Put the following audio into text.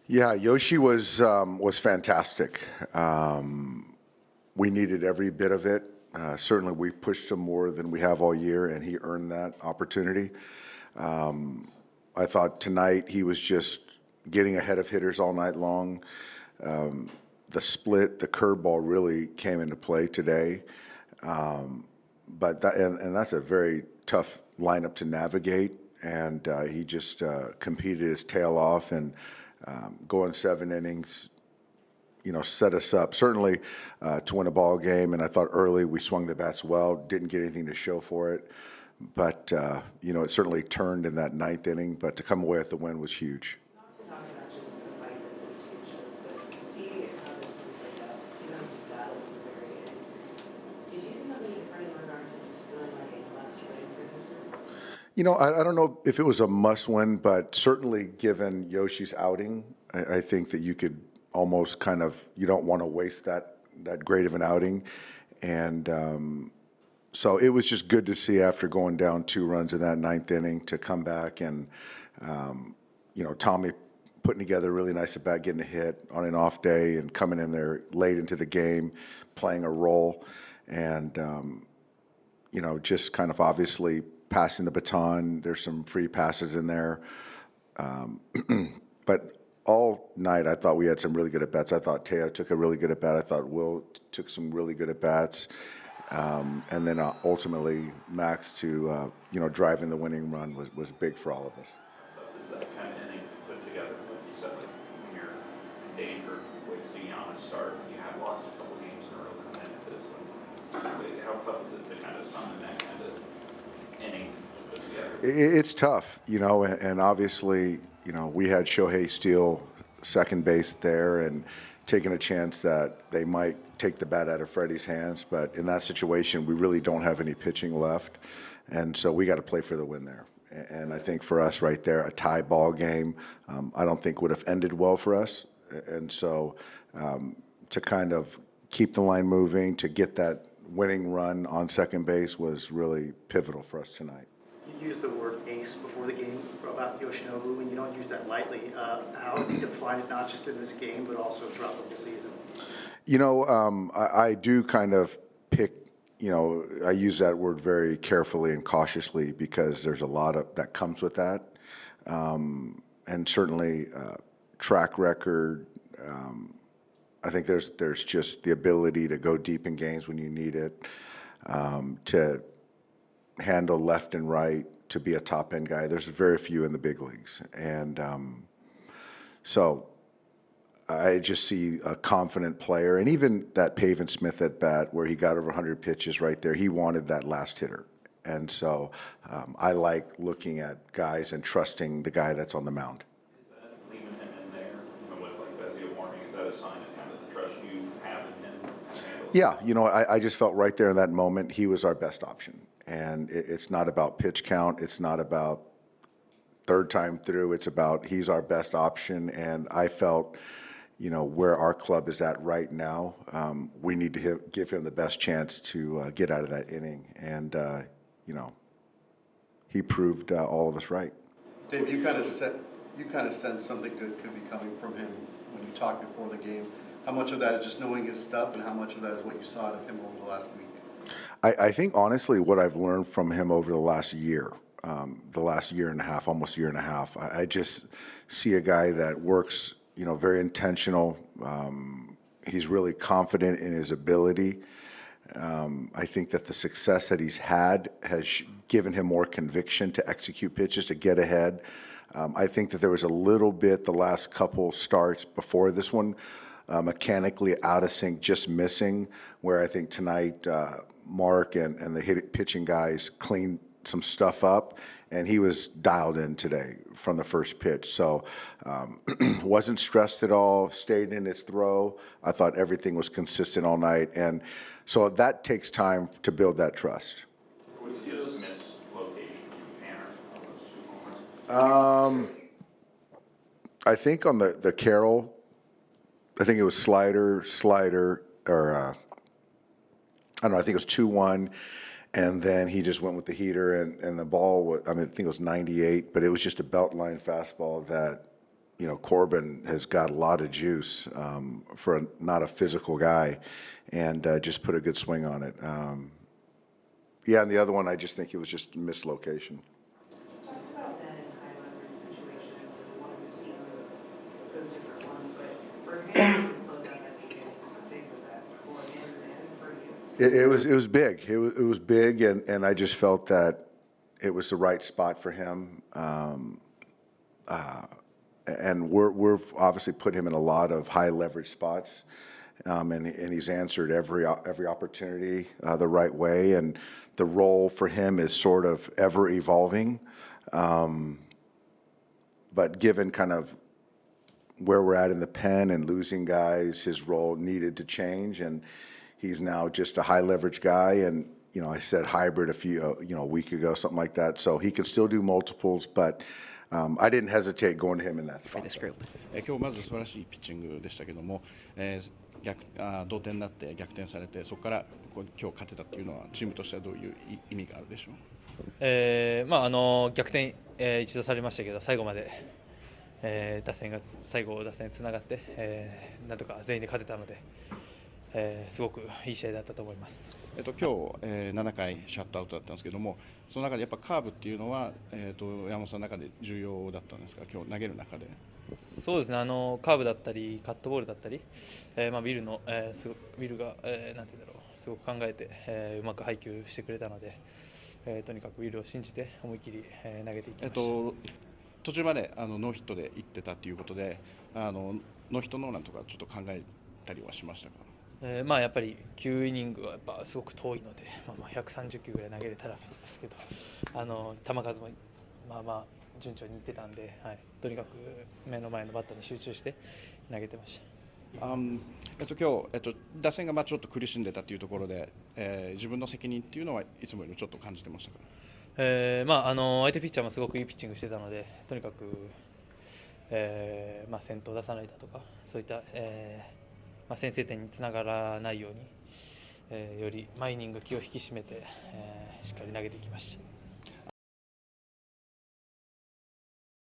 Yeah, Yoshi was fantastic. We needed every bit of it. Certainly, we pushed him more than we have all year, and he earned that opportunity. I thought tonight he was just getting ahead of hitters all night long. The split, the curveball really came into play today. But that's a very tough lineup to navigate, and he just competed his tail off and going 7 innings, set us up certainly to win a ball game. And I thought early we swung the bats well, didn't get anything to show for it, but it certainly turned in that 9th inning. But to come away with the win was huge. Not to talk about just the fight that this team shows, but to see how this one played out, to see them battle to the very end. Did you do something different in regard to just feeling like a must-win for this one? I don't know if it was a must-win, but certainly given Yoshi's outing, I think that you could almost you don't want to waste that great of an outing. And so it was just good to see after going down 2 runs in that 9th inning to come back and, Tommy putting together a really nice at-bat, getting a hit on an off day and coming in there late into the game, playing a role. And, just kind of obviously passing the baton. There's some free passes in there. But all night, I thought we had some really good at-bats. I thought Teo took a really good at-bat. I thought Will took some really good at-bats. And then ultimately, Max to, driving the winning run was big for all of us. Is that kind of inning put together, like you said, like when you're in danger of wasting on a start, you have lost a couple games in a row coming into this. How tough is it to kind of sum in that kind of inning put together? It's tough, and obviously, we had Shohei steal second base there and taking a chance that they might take the bat out of Freddie's hands. But in that situation, we really don't have any pitching left. And so we got to play for the win there. And I think for us right there, a tie ball game, I don't think would have ended well for us. And so to kind of keep the line moving, to get that winning run on second base was really pivotal for us tonight. You used the word ace before the game about Yoshinobu, and you don't use that lightly. How has he defined it, not just in this game, but also throughout the whole season? I do kind of pick, I use that word very carefully and cautiously because there's a lot of that comes with that. And certainly track record. I think there's just the ability to go deep in games when you need it, to handle left and right, to be a top end guy. There's very few in the big leagues. And so I just see a confident player. And even that Pavin Smith at bat where he got over 100 pitches right there, he wanted that last hitter. And so I like looking at guys and trusting the guy that's on the mound. Is that leaving him in there, with Bezzy Warning, is that a sign of kind of the trust you have in him? Yeah, I just felt right there in that moment he was our best option. And it's not about pitch count. It's not about third time through. It's about he's our best option. And I felt, where our club is at right now, we need to give him the best chance to get out of that inning. And, he proved all of us right. Dave, you kind of sensed something good could be coming from him when you talked before the game. How much of that is just knowing his stuff, and how much of that is what you saw out of him over the last week? I think, honestly, what I've learned from him over the last year and a half, almost year and a half, I just see a guy that works, very intentional. He's really confident in his ability. I think that the success that he's had has given him more conviction to execute pitches, to get ahead. I think that there was a little bit the last couple starts before this one, mechanically out of sync, just missing, where I think tonight Mark and the pitching guys cleaned some stuff up, and he was dialed in today from the first pitch. So wasn't stressed at all, stayed in his throw. I thought everything was consistent all night, and so that takes time to build that trust. Was he just mislocating from Tanner? I think on the Carroll, I think it was slider, or I don't know, I think it was 2-1, and then he just went with the heater, and the ball was, I think it was 98, but it was just a belt line fastball that you know, Corbin has got a lot of juice for not a physical guy, and just put a good swing on it. Yeah, and the other one, I just think it was just mislocation. Talk about that in high leverage situations and wanting to see those different ones, but for him to close out that game, how big was that for him and for you? It was big. It was big, and I just felt that it was the right spot for him. And we've obviously put him in a lot of high leverage spots, and he's answered every opportunity the right way. And the role for him is sort of ever evolving, but given kind of where we're at in the pen and losing guys, his role needed to change, and he's now just a high leverage guy. And you know, I said hybrid a week ago, something like that. So he can still do multiples, but I didn't hesitate going to him in that spot. 今日まず素晴らしいピッチングでしたけども、同点になって逆転されて、そこから今日勝てたっていうのはチームとしてはどういう意味があるでしょう。逆転、一度されましたけど、最後まで、最後打線つながって、なんとか全員で勝てたので、すごくいい試合だったと思います。今日、7回シャットアウトだったんですけども、その中でやっぱカーブっていうのは、山本さんの中で重要だったんですか、今日投げる中で。そうですね、カーブだったりカットボールだったり、ウィルが、なんていうんだろう、すごく考えて、うまく配球してくれたので、とにかくウィルを信じて思い切り、投げていきました。途中までノーヒットでいってたということで、ノーヒットノーランとかちょっと考えたりはしましたか。やっぱり9イニングはやっぱすごく遠いので、130球ぐらい投げれたら別ですけど、球数も順調にいってたんで、とにかく目の前のバッターに集中して投げてました。今日、打線がちょっと苦しんでたというところで、自分の責任っていうのはいつもよりちょっと感じてましたか。相手ピッチャーもすごくいいピッチングしてたので、とにかく、先頭出さないだとか、そういった、先制点につながらないように、より毎イニング気を引き締めて、しっかり投げていきました。